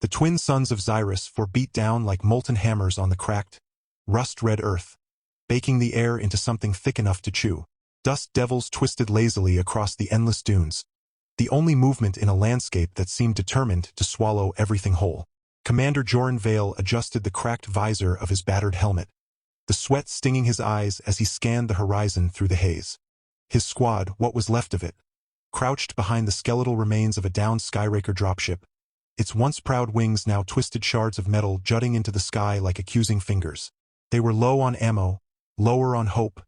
The twin sons of HFY beat down like molten hammers on the cracked, rust-red earth, baking the air into something thick enough to chew. Dust devils twisted lazily across the endless dunes, the only movement in a landscape that seemed determined to swallow everything whole. Commander Joran Vale adjusted the cracked visor of his battered helmet, the sweat stinging his eyes as he scanned the horizon through the haze. His squad, what was left of it, crouched behind the skeletal remains of a downed Skyraker dropship, its once proud wings now twisted shards of metal jutting into the sky like accusing fingers. They were low on ammo, lower on hope,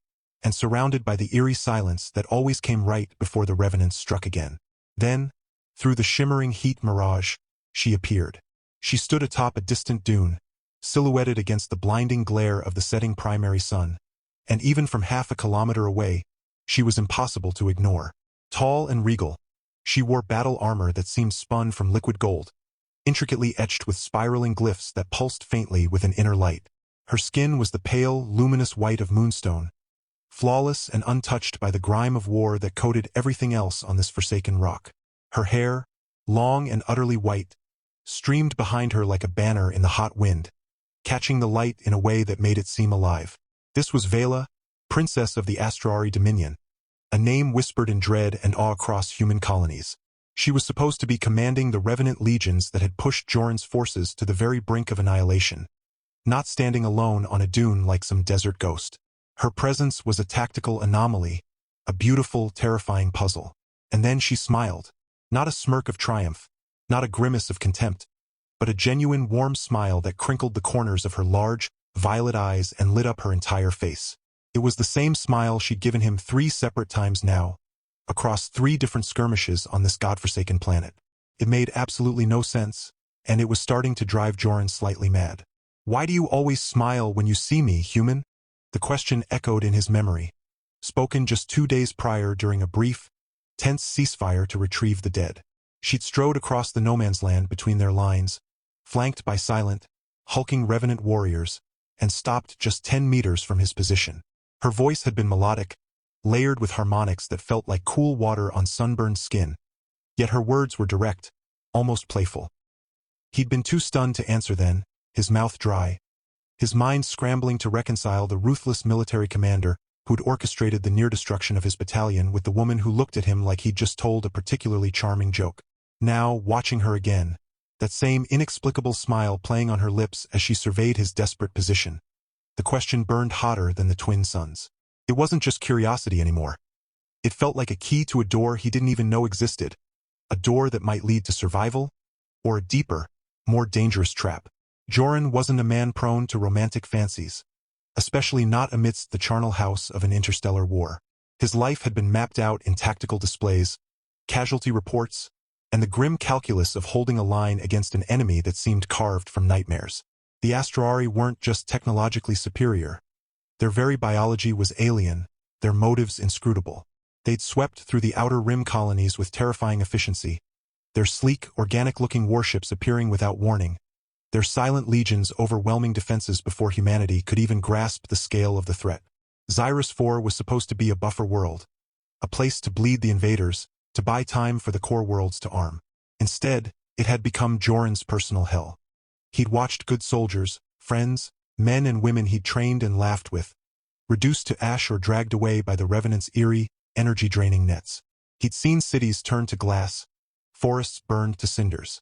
and surrounded by the eerie silence that always came right before the revenants struck again. Then, through the shimmering heat mirage, she appeared. She stood atop a distant dune, silhouetted against the blinding glare of the setting primary sun, and even from half a kilometer away, she was impossible to ignore. Tall and regal, she wore battle armor that seemed spun from liquid gold, intricately etched with spiraling glyphs that pulsed faintly with an inner light. Her skin was the pale, luminous white of moonstone, flawless and untouched by the grime of war that coated everything else on this forsaken rock. Her hair, long and utterly white, streamed behind her like a banner in the hot wind, catching the light in a way that made it seem alive. This was Vela, Princess of the Astrari Dominion, a name whispered in dread and awe across human colonies. She was supposed to be commanding the revenant legions that had pushed Joran's forces to the very brink of annihilation, not standing alone on a dune like some desert ghost. Her presence was a tactical anomaly, a beautiful, terrifying puzzle. And then she smiled, not a smirk of triumph, not a grimace of contempt, but a genuine warm smile that crinkled the corners of her large, violet eyes and lit up her entire face. It was the same smile she'd given him 3 separate times now, across 3 different skirmishes on this godforsaken planet. It made absolutely no sense, and it was starting to drive Joran slightly mad. "Why do you always smile when you see me, human?" The question echoed in his memory, spoken just 2 days prior during a brief, tense ceasefire to retrieve the dead. She'd strode across the no-man's land between their lines, flanked by silent, hulking revenant warriors, and stopped just 10 meters from his position. Her voice had been melodic, layered with harmonics that felt like cool water on sunburned skin, yet her words were direct, almost playful. He'd been too stunned to answer then, his mouth dry, his mind scrambling to reconcile the ruthless military commander who'd orchestrated the near destruction of his battalion with the woman who looked at him like he'd just told a particularly charming joke. Now, watching her again, that same inexplicable smile playing on her lips as she surveyed his desperate position, the question burned hotter than the twin suns. It wasn't just curiosity anymore. It felt like a key to a door he didn't even know existed, a door that might lead to survival, or a deeper, more dangerous trap. Joran wasn't a man prone to romantic fancies, especially not amidst the charnel house of an interstellar war. His life had been mapped out in tactical displays, casualty reports, and the grim calculus of holding a line against an enemy that seemed carved from nightmares. The Astrari weren't just technologically superior. Their very biology was alien, their motives inscrutable. They'd swept through the outer rim colonies with terrifying efficiency, their sleek, organic-looking warships appearing without warning, their silent legions overwhelming defenses before humanity could even grasp the scale of the threat. HFY was supposed to be a buffer world, a place to bleed the invaders, to buy time for the core worlds to arm. Instead, it had become Joran's personal hell. He'd watched good soldiers, friends, men and women he'd trained and laughed with, reduced to ash or dragged away by the Revenant's eerie, energy-draining nets. He'd seen cities turn to glass, forests burned to cinders.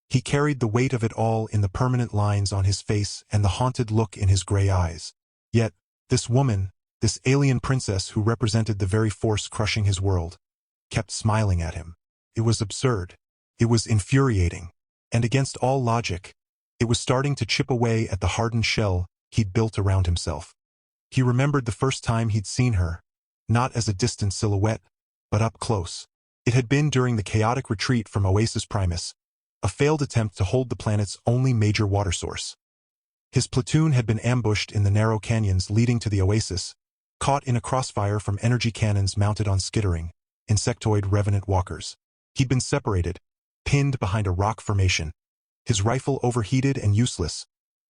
He carried the weight of it all in the permanent lines on his face and the haunted look in his gray eyes. Yet, this woman, this alien princess who represented the very force crushing his world, kept smiling at him. It was absurd. It was infuriating. And against all logic, it was starting to chip away at the hardened shell he'd built around himself. He remembered the first time he'd seen her, not as a distant silhouette, but up close. It had been during the chaotic retreat from Oasis Primus, a failed attempt to hold the planet's only major water source. His platoon had been ambushed in the narrow canyons leading to the oasis, caught in a crossfire from energy cannons mounted on skittering, insectoid revenant walkers. He'd been separated, pinned behind a rock formation, his rifle overheated and useless,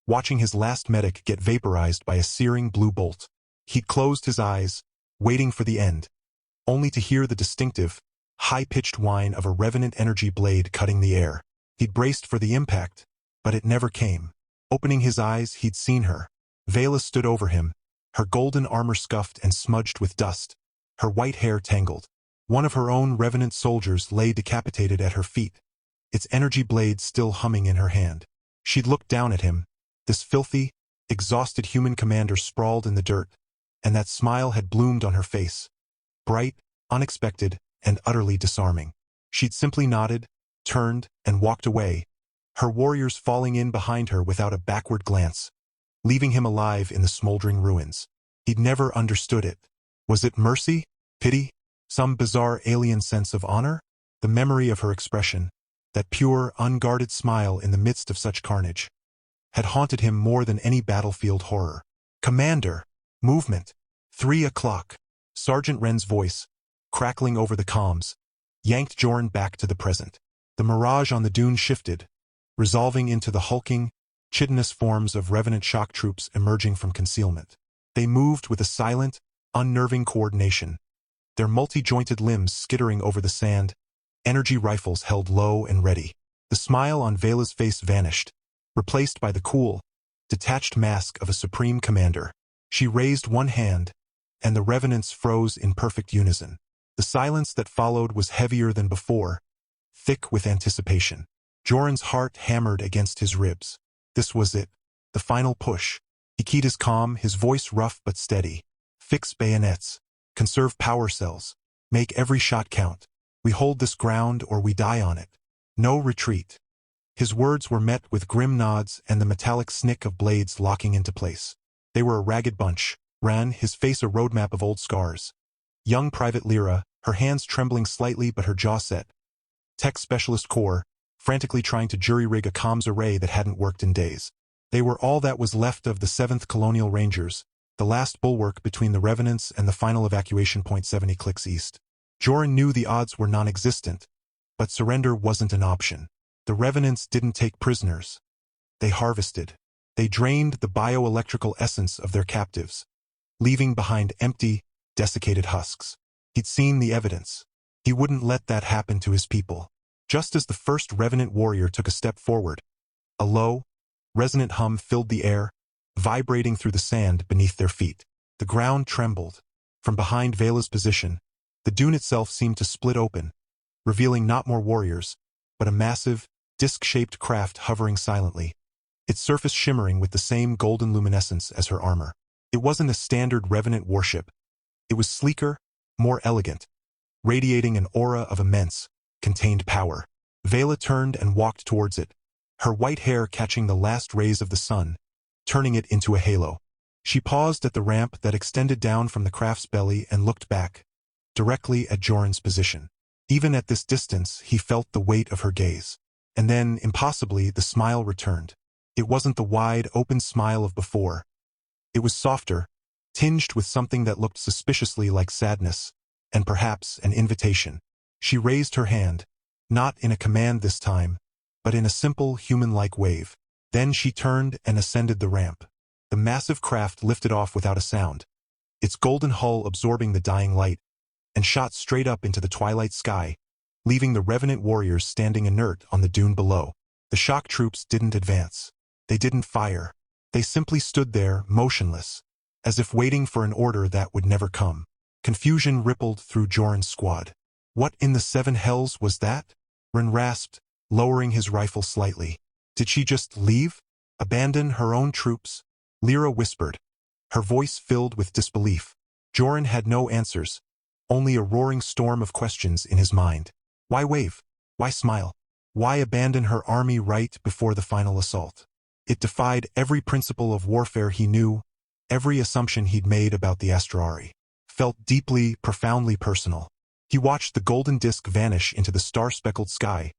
watching his last medic get vaporized by a searing blue bolt. He'd closed his eyes, waiting for the end, only to hear the distinctive, high-pitched whine of a revenant energy blade cutting the air. He'd braced for the impact, but it never came. Opening his eyes, he'd seen her. Vela stood over him, her golden armor scuffed and smudged with dust, her white hair tangled. One of her own revenant soldiers lay decapitated at her feet, its energy blade still humming in her hand. She'd looked down at him, this filthy, exhausted human commander sprawled in the dirt, and that smile had bloomed on her face. Bright, unexpected, and utterly disarming. She'd simply nodded, turned, and walked away, her warriors falling in behind her without a backward glance, leaving him alive in the smoldering ruins. He'd never understood it. Was it mercy? Pity? Some bizarre alien sense of honor? The memory of her expression, that pure, unguarded smile in the midst of such carnage, had haunted him more than any battlefield horror. Commander! Movement! 3 o'clock! Sergeant Wren's voice, crackling over the comms, yanked Joran back to the present. The mirage on the dune shifted, resolving into the hulking, chitinous forms of revenant shock troops emerging from concealment. They moved with a silent, unnerving coordination, their multi-jointed limbs skittering over the sand, energy rifles held low and ready. The smile on Vela's face vanished, replaced by the cool, detached mask of a supreme commander. She raised one hand, and the revenants froze in perfect unison. The silence that followed was heavier than before, thick with anticipation. Joran's heart hammered against his ribs. This was it, the final push. He keyed his comm, his voice rough but steady. Fix bayonets. Conserve power cells. Make every shot count. We hold this ground or we die on it. No retreat. His words were met with grim nods and the metallic snick of blades locking into place. They were a ragged bunch. Ran, his face a roadmap of old scars. Young Private Lyra, her hands trembling slightly but her jaw set. Tech Specialist Corps, frantically trying to jury-rig a comms array that hadn't worked in days. They were all that was left of the 7th Colonial Rangers, the last bulwark between the Revenants and the final evacuation point 70 clicks east. Joran knew the odds were non-existent, but surrender wasn't an option. The Revenants didn't take prisoners. They harvested. They drained the bioelectrical essence of their captives, leaving behind empty, desiccated husks. He'd seen the evidence. He wouldn't let that happen to his people. Just as the first Revenant warrior took a step forward, a low, resonant hum filled the air, vibrating through the sand beneath their feet. The ground trembled. From behind Vela's position, the dune itself seemed to split open, revealing not more warriors, but a massive, disc-shaped craft hovering silently, its surface shimmering with the same golden luminescence as her armor. It wasn't a standard Revenant warship. It was sleeker, more elegant, radiating an aura of immense, contained power. Vela turned and walked towards it, her white hair catching the last rays of the sun, turning it into a halo. She paused at the ramp that extended down from the craft's belly and looked back, directly at Joran's position. Even at this distance, he felt the weight of her gaze. And then, impossibly, the smile returned. It wasn't the wide, open smile of before. It was softer, tinged with something that looked suspiciously like sadness, and perhaps an invitation. She raised her hand, not in a command this time, but in a simple, human-like wave. Then she turned and ascended the ramp. The massive craft lifted off without a sound, its golden hull absorbing the dying light, and shot straight up into the twilight sky, leaving the Revenant warriors standing inert on the dune below. The shock troops didn't advance. They didn't fire. They simply stood there, motionless, as if waiting for an order that would never come. Confusion rippled through Joran's squad. What in the 7 hells was that? Wren rasped, lowering his rifle slightly. Did she just leave? Abandon her own troops? Lyra whispered, her voice filled with disbelief. Joran had no answers, only a roaring storm of questions in his mind. Why wave? Why smile? Why abandon her army right before the final assault? It defied every principle of warfare he knew, every assumption he'd made about the Astrari. Felt deeply, profoundly personal. He watched the golden disk vanish into the star-speckled sky,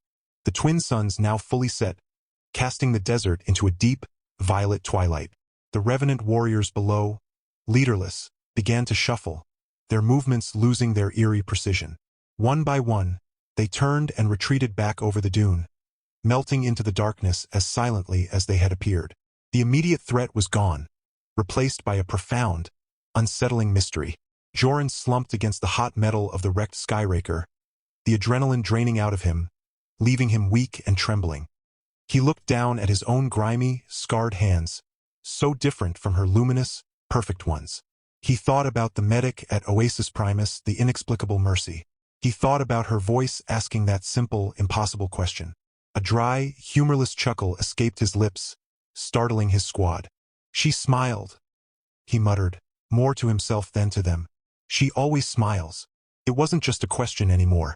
the twin suns now fully set, casting the desert into a deep, violet twilight. The Revenant warriors below, leaderless, began to shuffle, their movements losing their eerie precision. One by one, they turned and retreated back over the dune, melting into the darkness as silently as they had appeared. The immediate threat was gone, replaced by a profound, unsettling mystery. Joran slumped against the hot metal of the wrecked Skyraker, the adrenaline draining out of him, leaving him weak and trembling. He looked down at his own grimy, scarred hands, so different from her luminous, perfect ones. He thought about the medic at Oasis Primus, the inexplicable mercy. He thought about her voice asking that simple, impossible question. A dry, humorless chuckle escaped his lips, startling his squad. "She smiled," he muttered, more to himself than to them. "She always smiles." It wasn't just a question anymore.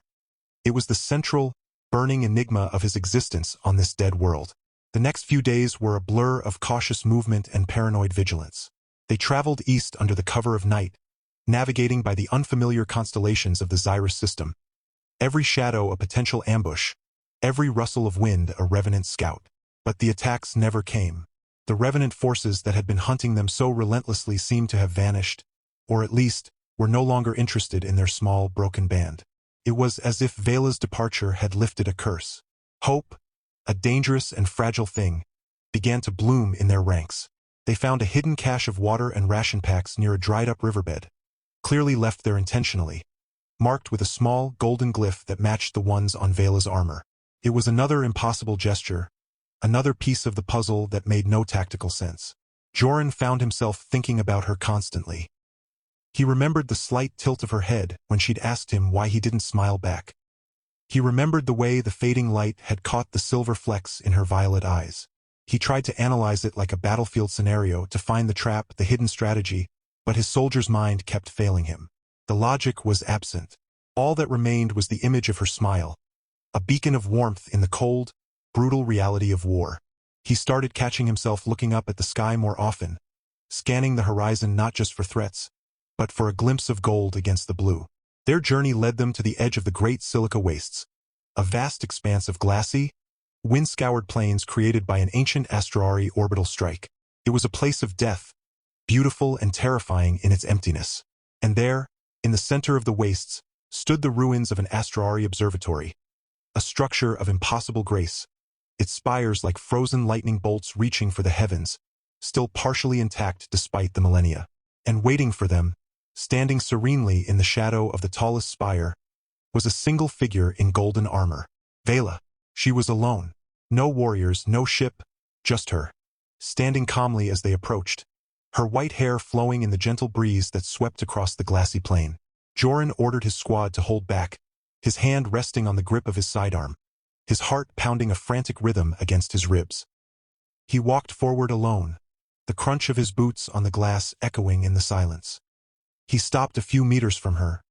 It was the central, burning enigma of his existence on this dead world. The next few days were a blur of cautious movement and paranoid vigilance. They traveled east under the cover of night, navigating by the unfamiliar constellations of the Xyrus system. Every shadow a potential ambush, every rustle of wind a revenant scout. But the attacks never came. The revenant forces that had been hunting them so relentlessly seemed to have vanished, or at least, were no longer interested in their small, broken band. It was as if Vela's departure had lifted a curse. Hope, a dangerous and fragile thing, began to bloom in their ranks. They found a hidden cache of water and ration packs near a dried-up riverbed, clearly left there intentionally, marked with a small, golden glyph that matched the ones on Vela's armor. It was another impossible gesture, another piece of the puzzle that made no tactical sense. Joran found himself thinking about her constantly. He remembered the slight tilt of her head when she'd asked him why he didn't smile back. He remembered the way the fading light had caught the silver flecks in her violet eyes. He tried to analyze it like a battlefield scenario to find the trap, the hidden strategy, but his soldier's mind kept failing him. The logic was absent. All that remained was the image of her smile, a beacon of warmth in the cold, brutal reality of war. He started catching himself looking up at the sky more often, scanning the horizon not just for threats, but for a glimpse of gold against the blue. Their journey led them to the edge of the Great Silica Wastes, a vast expanse of glassy, wind-scoured plains created by an ancient asteroid orbital strike. It was a place of death, beautiful and terrifying in its emptiness. And there, in the center of the wastes, stood the ruins of an asteroid observatory, a structure of impossible grace, its spires like frozen lightning bolts reaching for the heavens, still partially intact despite the millennia. And waiting for them, standing serenely in the shadow of the tallest spire, was a single figure in golden armor. Vela. She was alone. No warriors, no ship, just her, standing calmly as they approached, her white hair flowing in the gentle breeze that swept across the glassy plain. Joran ordered his squad to hold back, his hand resting on the grip of his sidearm, his heart pounding a frantic rhythm against his ribs. He walked forward alone, the crunch of his boots on the glass echoing in the silence. He stopped a few meters from her,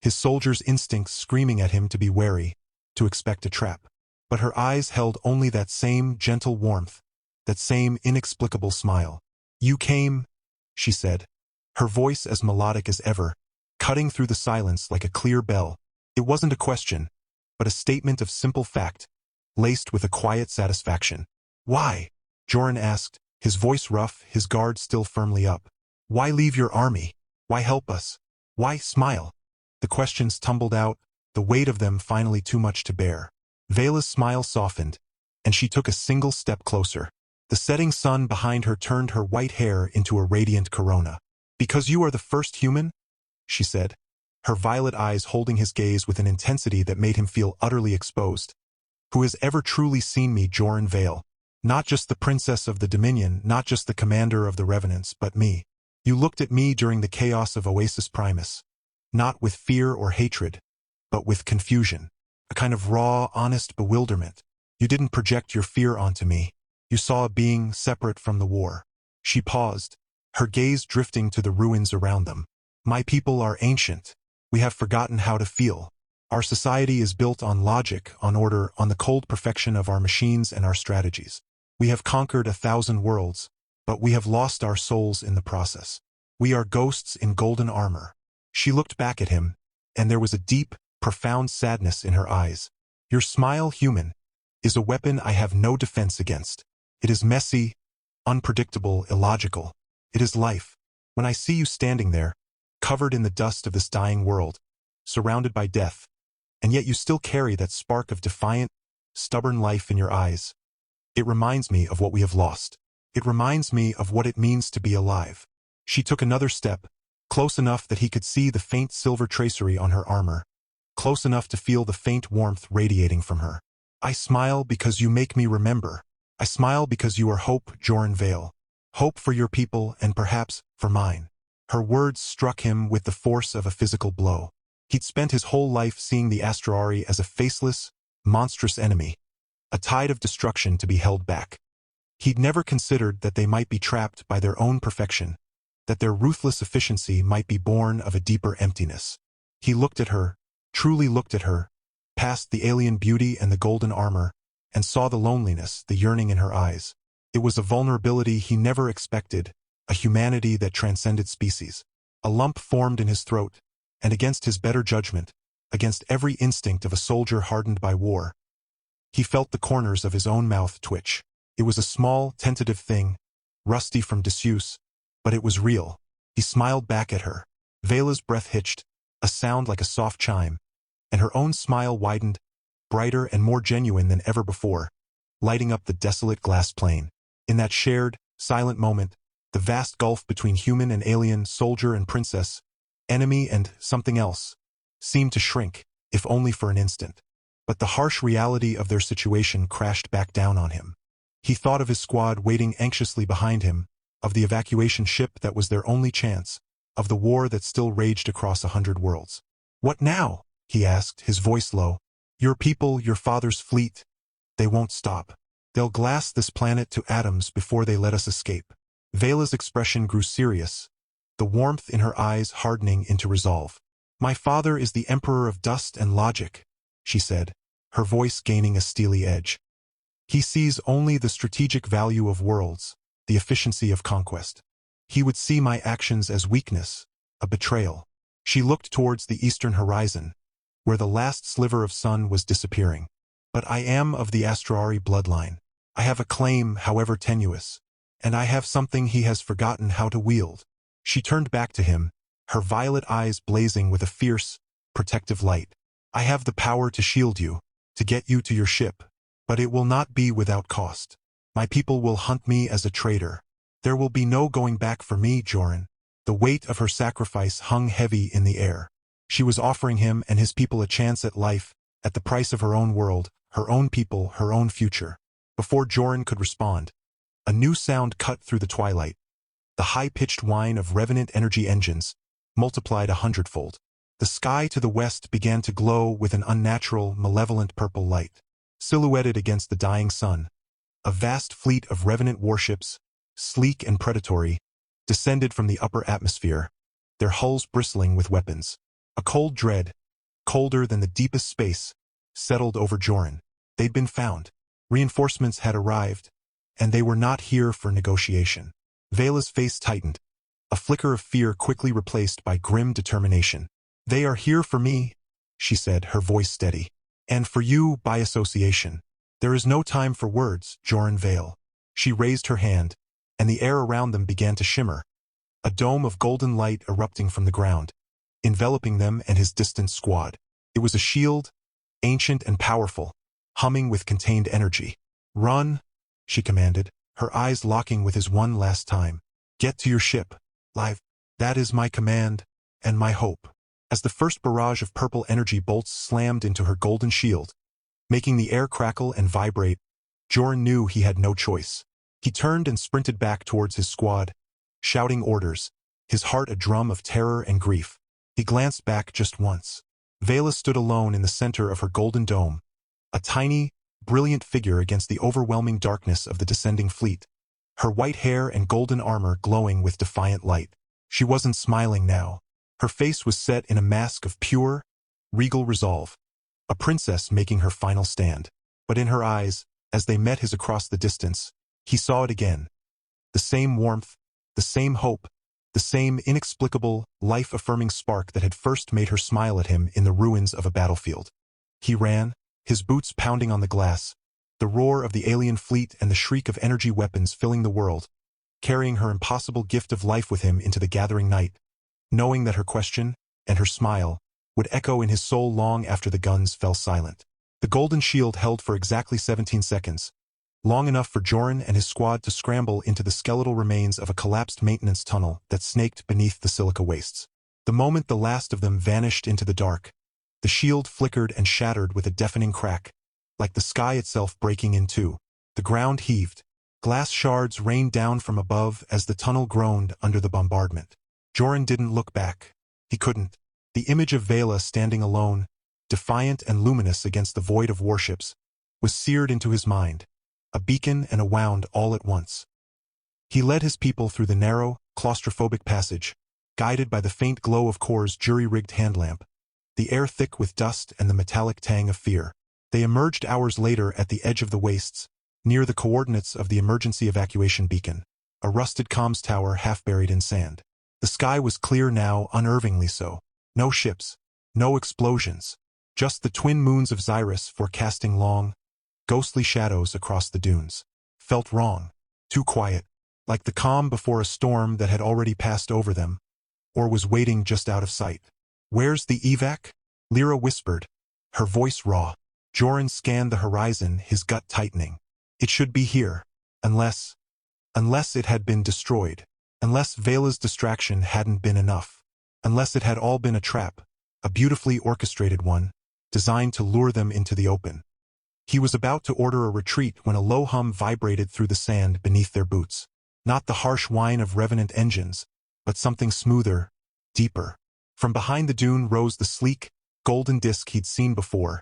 his soldier's instincts screaming at him to be wary, to expect a trap. But her eyes held only that same gentle warmth, that same inexplicable smile. "You came," she said, her voice as melodic as ever, cutting through the silence like a clear bell. It wasn't a question, but a statement of simple fact, laced with a quiet satisfaction. "Why?" Joran asked, his voice rough, his guard still firmly up. "Why leave your army? Why help us? Why smile?" The questions tumbled out, the weight of them finally too much to bear. Vela's smile softened, and she took a single step closer. The setting sun behind her turned her white hair into a radiant corona. "Because you are the first human?" she said, her violet eyes holding his gaze with an intensity that made him feel utterly exposed. "Who has ever truly seen me, Joran Vale? Not just the princess of the Dominion, not just the commander of the Revenants, but me. You looked at me during the chaos of Oasis Primus, not with fear or hatred, but with confusion. A kind of raw, honest bewilderment. You didn't project your fear onto me. You saw a being separate from the war." She paused, her gaze drifting to the ruins around them. "My people are ancient. We have forgotten how to feel. Our society is built on logic, on order, on the cold perfection of our machines and our strategies. We have conquered 1,000 worlds, but we have lost our souls in the process. We are ghosts in golden armor." She looked back at him, and there was a deep, profound sadness in her eyes. "Your smile, human, is a weapon I have no defense against. It is messy, unpredictable, illogical. It is life. When I see you standing there, covered in the dust of this dying world, surrounded by death, and yet you still carry that spark of defiant, stubborn life in your eyes, it reminds me of what we have lost. It reminds me of what it means to be alive." She took another step, close enough that he could see the faint silver tracery on her armor, close enough to feel the faint warmth radiating from her. I smile because you make me remember. I smile because you are hope, Joran Vale. Hope for your people and perhaps for mine. Her words struck him with the force of a physical blow. He'd spent his whole life seeing the Astrari as a faceless, monstrous enemy, a tide of destruction to be held back. He'd never considered that they might be trapped by their own perfection, that their ruthless efficiency might be born of a deeper emptiness. He looked at her, truly looked at her, past the alien beauty and the golden armor, and saw the loneliness, the yearning in her eyes. It was a vulnerability he never expected, a humanity that transcended species. A lump formed in his throat, and against his better judgment, against every instinct of a soldier hardened by war, he felt the corners of his own mouth twitch. It was a small, tentative thing, rusty from disuse, but it was real. He smiled back at her. Vela's breath hitched, a sound like a soft chime, and her own smile widened, brighter and more genuine than ever before, lighting up the desolate glass plain. In that shared, silent moment, the vast gulf between human and alien, soldier and princess, enemy and something else, seemed to shrink, if only for an instant. But the harsh reality of their situation crashed back down on him. He thought of his squad waiting anxiously behind him, of the evacuation ship that was their only chance, of the war that still raged across 100 worlds. "What now?" he asked, his voice low. "Your people, your father's fleet, they won't stop. They'll glass this planet to atoms before they let us escape." Vela's expression grew serious, the warmth in her eyes hardening into resolve. "My father is the emperor of dust and logic," she said, her voice gaining a steely edge. "He sees only the strategic value of worlds, the efficiency of conquest. He would see my actions as weakness, a betrayal." She looked towards the eastern horizon, where the last sliver of sun was disappearing. "But I am of the Astrari bloodline. I have a claim, however tenuous, and I have something he has forgotten how to wield." She turned back to him, her violet eyes blazing with a fierce, protective light. "I have the power to shield you, to get you to your ship, but it will not be without cost. My people will hunt me as a traitor. There will be no going back for me, Joran." The weight of her sacrifice hung heavy in the air. She was offering him and his people a chance at life, at the price of her own world, her own people, her own future. Before Joran could respond, a new sound cut through the twilight, the high-pitched whine of revenant energy engines, multiplied 100-fold. The sky to the west began to glow with an unnatural, malevolent purple light. Silhouetted against the dying sun, a vast fleet of revenant warships, sleek and predatory, descended from the upper atmosphere, their hulls bristling with weapons. A cold dread, colder than the deepest space, settled over Joran. They'd been found. Reinforcements had arrived, and they were not here for negotiation. Vela's face tightened, a flicker of fear quickly replaced by grim determination. "They are here for me," she said, her voice steady. "And for you by association. There is no time for words, Joran Vale." She raised her hand, and the air around them began to shimmer, a dome of golden light erupting from the ground, enveloping them and his distant squad. It was a shield, ancient and powerful, humming with contained energy. "Run," she commanded, her eyes locking with his one last time. "Get to your ship, live. That is my command, and my hope." As the first barrage of purple energy bolts slammed into her golden shield, making the air crackle and vibrate, Joran knew he had no choice. He turned and sprinted back towards his squad, shouting orders, his heart a drum of terror and grief. He glanced back just once. Vela stood alone in the center of her golden dome, a tiny, brilliant figure against the overwhelming darkness of the descending fleet, her white hair and golden armor glowing with defiant light. She wasn't smiling now. Her face was set in a mask of pure, regal resolve, a princess making her final stand. But in her eyes, as they met his across the distance, he saw it again. The same warmth, the same hope, the same inexplicable, life-affirming spark that had first made her smile at him in the ruins of a battlefield. He ran, his boots pounding on the glass, the roar of the alien fleet and the shriek of energy weapons filling the world, carrying her impossible gift of life with him into the gathering night, knowing that her question, and her smile, would echo in his soul long after the guns fell silent. The golden shield held for exactly 17 seconds, long enough for Joran and his squad to scramble into the skeletal remains of a collapsed maintenance tunnel that snaked beneath the silica wastes. The moment the last of them vanished into the dark, the shield flickered and shattered with a deafening crack, like the sky itself breaking in two. The ground heaved. Glass shards rained down from above as the tunnel groaned under the bombardment. Joran didn't look back. He couldn't. The image of Vela standing alone, defiant and luminous against the void of warships, was seared into his mind, a beacon and a wound all at once. He led his people through the narrow, claustrophobic passage, guided by the faint glow of Kor's jury-rigged hand lamp, the air thick with dust and the metallic tang of fear. They emerged hours later at the edge of the wastes, near the coordinates of the emergency evacuation beacon, a rusted comms tower half buried in sand. The sky was clear now, unnervingly so. No ships, no explosions, just the twin moons of Xyrus forecasting long, ghostly shadows across the dunes. Felt wrong, too quiet, like the calm before a storm that had already passed over them, or was waiting just out of sight. "Where's the evac?" Lyra whispered, her voice raw. Joran scanned the horizon, his gut tightening. It should be here, unless it had been destroyed, unless Vela's distraction hadn't been enough, unless it had all been a trap, a beautifully orchestrated one, designed to lure them into the open. He was about to order a retreat when a low hum vibrated through the sand beneath their boots. Not the harsh whine of revenant engines, but something smoother, deeper. From behind the dune rose the sleek, golden disk he'd seen before,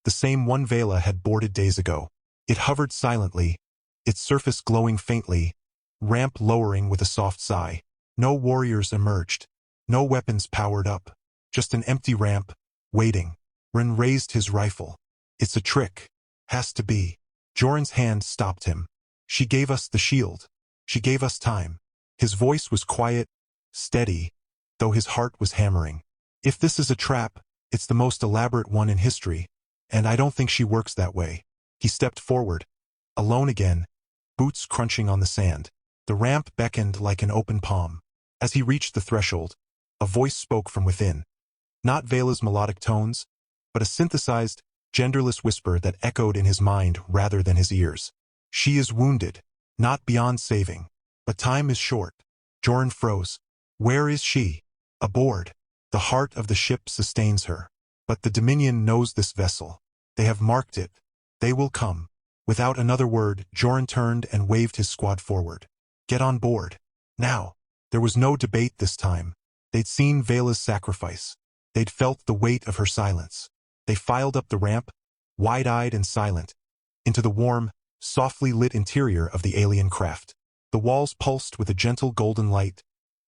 the same one Vela had boarded days ago. It hovered silently, its surface glowing faintly, ramp lowering with a soft sigh. No warriors emerged, no weapons powered up, just an empty ramp, waiting. Ren raised his rifle. "It's a trick. Has to be." Joran's hand stopped him. "She gave us the shield. She gave us time." His voice was quiet, steady, though his heart was hammering. "If this is a trap, it's the most elaborate one in history, and I don't think she works that way." He stepped forward, alone again, boots crunching on the sand. The ramp beckoned like an open palm. As he reached the threshold, a voice spoke from within. Not Vela's melodic tones, but a synthesized, genderless whisper that echoed in his mind rather than his ears. "She is wounded, not beyond saving, but time is short." Joran froze. Where is she? Aboard. The heart of the ship sustains her. But the Dominion knows this vessel. They have marked it. They will come. Without another word, Joran turned and waved his squad forward. "Get on board. Now." There was no debate this time. They'd seen Vela's sacrifice. They'd felt the weight of her silence. They filed up the ramp, wide-eyed and silent, into the warm, softly lit interior of the alien craft. The walls pulsed with a gentle golden light,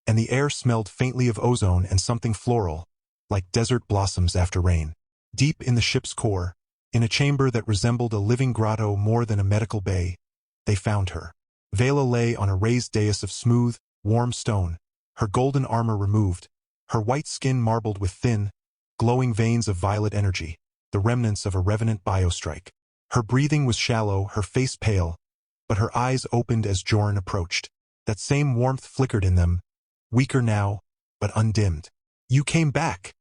and the air smelled faintly of ozone and something floral, like desert blossoms after rain. Deep in the ship's core, in a chamber that resembled a living grotto more than a medical bay, they found her. Vela lay on a raised dais of smooth, warm stone, her golden armor removed, her white skin marbled with thin, glowing veins of violet energy, the remnants of a revenant biostrike. Her breathing was shallow, her face pale, but her eyes opened as Joran approached. That same warmth flickered in them, weaker now, but undimmed. "You came back,"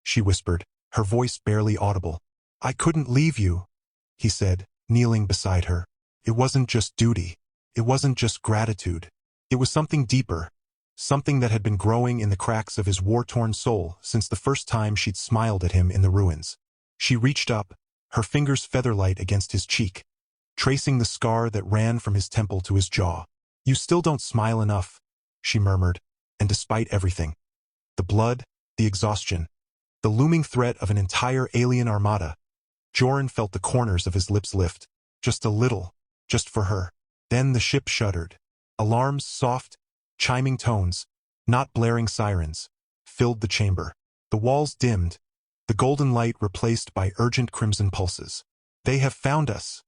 she whispered, her voice barely audible. "I couldn't leave you," he said, kneeling beside her. It wasn't just duty. It wasn't just gratitude. It was something deeper, something that had been growing in the cracks of his war-torn soul since the first time she'd smiled at him in the ruins. She reached up, her fingers featherlight against his cheek, tracing the scar that ran from his temple to his jaw. "You still don't smile enough," she murmured, and despite everything, the blood, the exhaustion, the looming threat of an entire alien armada, Joran felt the corners of his lips lift, just a little, just for her. Then the ship shuddered. Alarms, soft, chiming tones, not blaring sirens, filled the chamber. The walls dimmed, the golden light replaced by urgent crimson pulses. "They have found us,"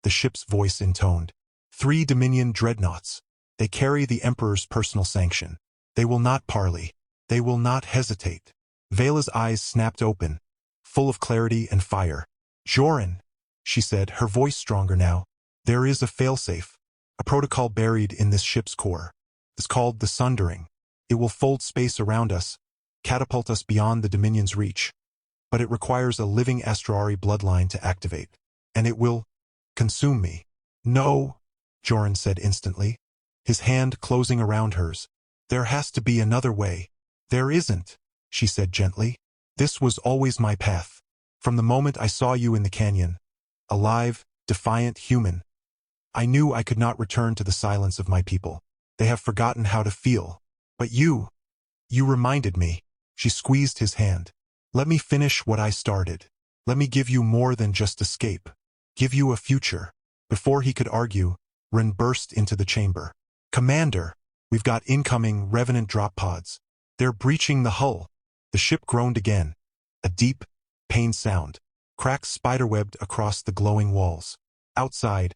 the ship's voice intoned. "3 Dominion dreadnoughts. They carry the Emperor's personal sanction. They will not parley. They will not hesitate." Vela's eyes snapped open, full of clarity and fire. "Joran," she said, her voice stronger now, "there is a failsafe, a protocol buried in this ship's core. It's called the Sundering. It will fold space around us, catapult us beyond the Dominion's reach. But it requires a living Astrari bloodline to activate. And it will consume me." "No," Joran said instantly, his hand closing around hers. "There has to be another way." "There isn't," she said gently. "This was always my path. From the moment I saw you in the canyon, alive, defiant, human. I knew I could not return to the silence of my people. They have forgotten how to feel. But you reminded me. She squeezed his hand. Let me finish what I started. Let me give you more than just escape. Give you a future. Before he could argue, Ren burst into the chamber. Commander, we've got incoming Revenant drop pods. They're breaching the hull. The ship groaned again. A deep, pained sound. Cracks spiderwebbed across the glowing walls. Outside,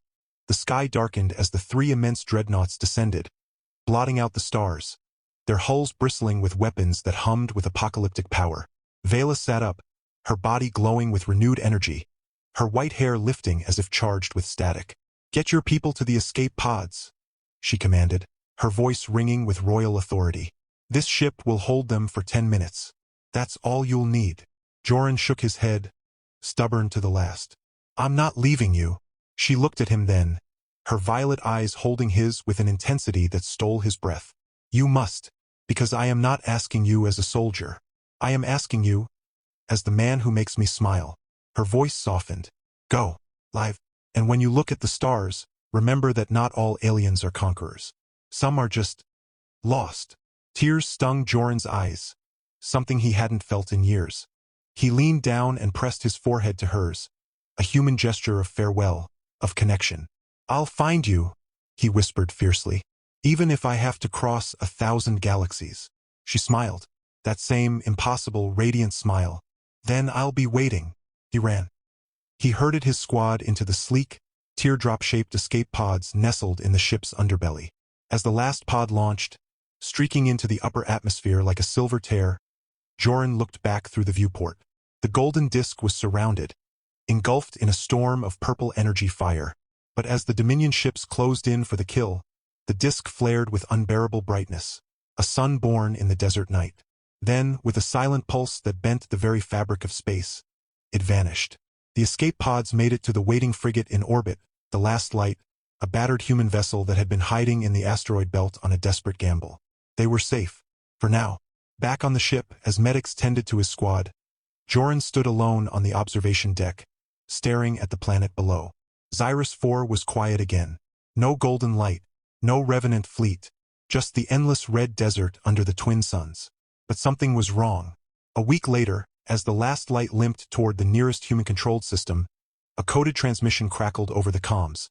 the sky darkened as the three immense dreadnoughts descended, blotting out the stars, their hulls bristling with weapons that hummed with apocalyptic power. Vela sat up, her body glowing with renewed energy, her white hair lifting as if charged with static. Get your people to the escape pods, she commanded, her voice ringing with royal authority. This ship will hold them for 10 minutes. That's all you'll need. Joran shook his head, stubborn to the last. I'm not leaving you. She looked at him then, her violet eyes holding his with an intensity that stole his breath. You must, because I am not asking you as a soldier. I am asking you as the man who makes me smile. Her voice softened. Go, live, and when you look at the stars, remember that not all aliens are conquerors. Some are just lost. Tears stung Joran's eyes, something he hadn't felt in years. He leaned down and pressed his forehead to hers, a human gesture of farewell, of connection. I'll find you, he whispered fiercely, even if I have to cross 1,000 galaxies. She smiled, that same impossible, radiant smile. Then I'll be waiting. He ran. He herded his squad into the sleek, teardrop-shaped escape pods nestled in the ship's underbelly. As the last pod launched, streaking into the upper atmosphere like a silver tear, Joran looked back through the viewport. The golden disk was surrounded, engulfed in a storm of purple energy fire. But as the Dominion ships closed in for the kill, the disk flared with unbearable brightness, a sun born in the desert night. Then, with a silent pulse that bent the very fabric of space, it vanished. The escape pods made it to the waiting frigate in orbit, the last light, a battered human vessel that had been hiding in the asteroid belt on a desperate gamble. They were safe, for now. Back on the ship, as medics tended to his squad, Joran stood alone on the observation deck, staring at the planet below. Zyrus 4 was quiet again. No golden light, no revenant fleet, just the endless red desert under the twin suns. But something was wrong. A week later, as the last light limped toward the nearest human-controlled system, a coded transmission crackled over the comms,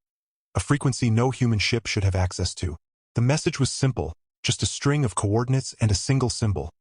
a frequency no human ship should have access to. The message was simple, just a string of coordinates and a single symbol.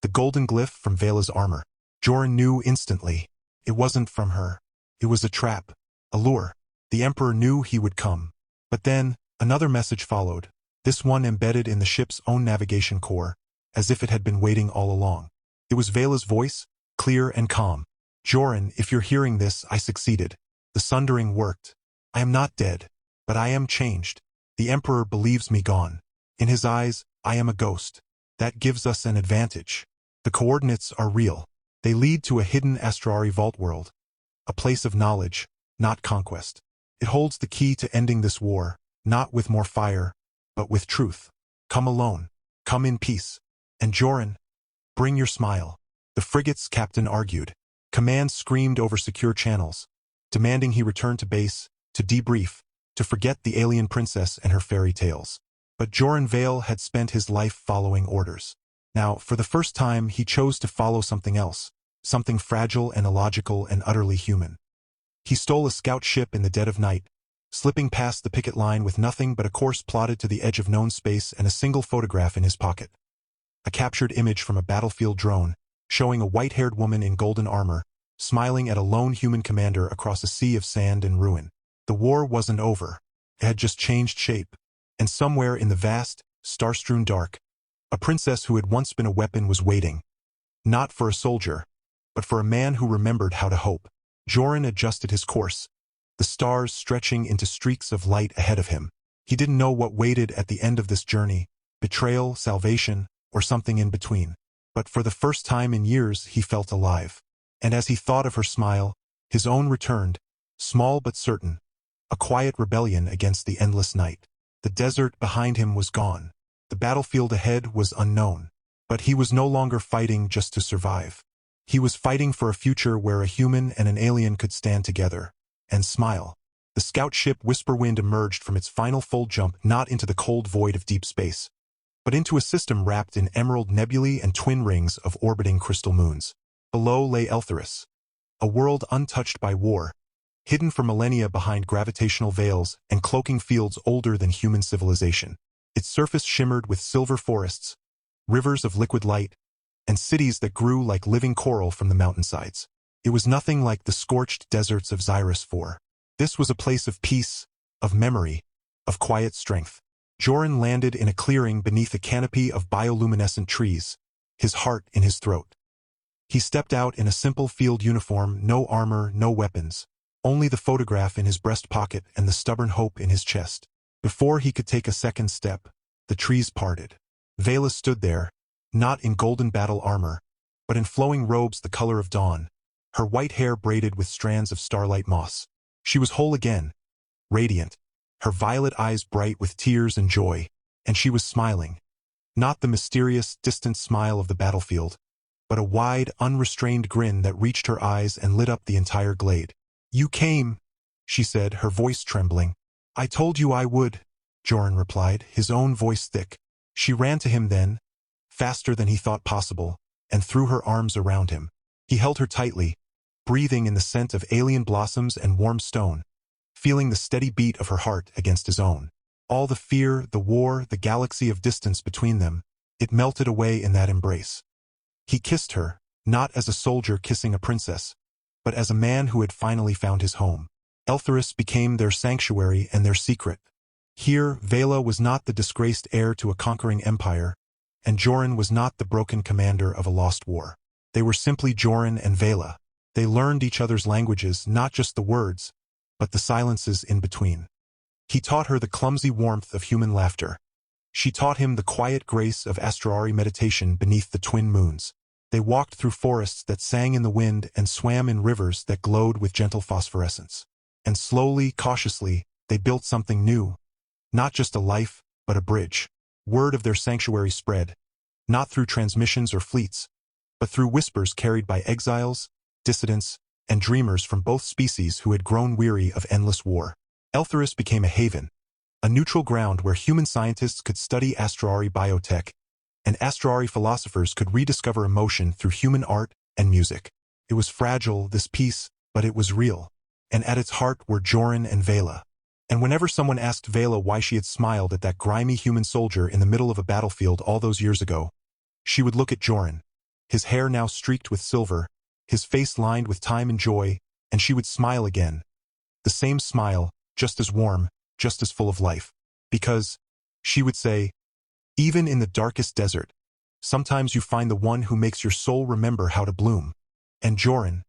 The golden glyph from Vela's armor. Joran knew instantly. It wasn't from her. It was a trap, a lure. The Emperor knew he would come. But then, another message followed, this one embedded in the ship's own navigation core, as if it had been waiting all along. It was Vela's voice, clear and calm. Joran, if you're hearing this, I succeeded. The sundering worked. I am not dead, but I am changed. The Emperor believes me gone. In his eyes, I am a ghost. That gives us an advantage. The coordinates are real. They lead to a hidden Astrari vault world, a place of knowledge, not conquest. It holds the key to ending this war, not with more fire, but with truth. Come alone. Come in peace. And Joran, bring your smile. The frigate's captain argued. Command screamed over secure channels, demanding he return to base, to debrief, to forget the alien princess and her fairy tales. But Joran Vale had spent his life following orders. Now, for the first time, he chose to follow something else, something fragile and illogical and utterly human. He stole a scout ship in the dead of night, slipping past the picket line with nothing but a course plotted to the edge of known space and a single photograph in his pocket. A captured image from a battlefield drone, showing a white-haired woman in golden armor, smiling at a lone human commander across a sea of sand and ruin. The war wasn't over. It had just changed shape. And somewhere in the vast, star-strewn dark, a princess who had once been a weapon was waiting. Not for a soldier, but for a man who remembered how to hope. Joran adjusted his course, the stars stretching into streaks of light ahead of him. He didn't know what waited at the end of this journey, betrayal, salvation, or something in between. But for the first time in years, he felt alive. And as he thought of her smile, his own returned, small but certain, a quiet rebellion against the endless night. The desert behind him was gone. The battlefield ahead was unknown. But he was no longer fighting just to survive. He was fighting for a future where a human and an alien could stand together. and smile. The scout ship Whisperwind emerged from its final full jump not into the cold void of deep space, but into a system wrapped in emerald nebulae and twin rings of orbiting crystal moons. Below lay Eltharis, a world untouched by war, hidden for millennia behind gravitational veils and cloaking fields older than human civilization. Its surface shimmered with silver forests, rivers of liquid light, and cities that grew like living coral from the mountainsides. It was nothing like the scorched deserts of Xyrus IV. This was a place of peace, of memory, of quiet strength. Joran landed in a clearing beneath a canopy of bioluminescent trees, his heart in his throat. He stepped out in a simple field uniform, no armor, no weapons, only the photograph in his breast pocket and the stubborn hope in his chest. Before he could take a second step, the trees parted. Vela stood there, not in golden battle armor, but in flowing robes the color of dawn, her white hair braided with strands of starlight moss. She was whole again, radiant, her violet eyes bright with tears and joy, and she was smiling. Not the mysterious, distant smile of the battlefield, but a wide, unrestrained grin that reached her eyes and lit up the entire glade. "You came," she said, her voice trembling. "I told you I would," Joran replied, his own voice thick. She ran to him then, faster than he thought possible, and threw her arms around him. He held her tightly, breathing in the scent of alien blossoms and warm stone, feeling the steady beat of her heart against his own. All the fear, the war, the galaxy of distance between them, it melted away in that embrace. He kissed her, not as a soldier kissing a princess, but as a man who had finally found his home. Eltharis became their sanctuary and their secret. Here, Vela was not the disgraced heir to a conquering empire, and Joran was not the broken commander of a lost war. They were simply Joran and Vela. They learned each other's languages, not just the words, but the silences in between. He taught her the clumsy warmth of human laughter. She taught him the quiet grace of astrari meditation beneath the twin moons. They walked through forests that sang in the wind and swam in rivers that glowed with gentle phosphorescence. And slowly, cautiously, they built something new. Not just a life, but a bridge. Word of their sanctuary spread, not through transmissions or fleets, but through whispers carried by exiles, dissidents, and dreamers from both species who had grown weary of endless war. Eltharis became a haven, a neutral ground where human scientists could study astrari biotech, and astrari philosophers could rediscover emotion through human art and music. It was fragile, this peace, but it was real. And at its heart were Joran and Vela. And whenever someone asked Vela why she had smiled at that grimy human soldier in the middle of a battlefield all those years ago, she would look at Joran, his hair now streaked with silver, his face lined with time and joy, and she would smile again. The same smile, just as warm, just as full of life. Because, she would say, even in the darkest desert, sometimes you find the one who makes your soul remember how to bloom. And Joran,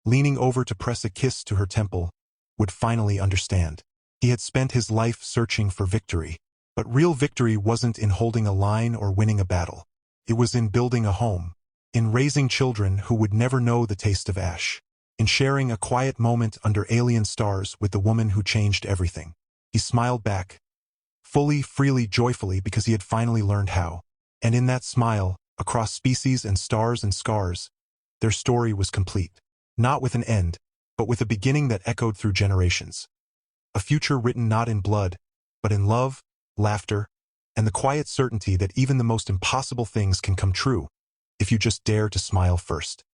leaning over to press a kiss to her temple, would finally understand. He had spent his life searching for victory. But real victory wasn't in holding a line or winning a battle. It was in building a home, in raising children who would never know the taste of ash, in sharing a quiet moment under alien stars with the woman who changed everything. He smiled back, fully, freely, joyfully, because he had finally learned how. And in that smile, across species and stars and scars, their story was complete. Not with an end, but with a beginning that echoed through generations. A future written not in blood, but in love, laughter, and the quiet certainty that even the most impossible things can come true, if you just dare to smile first.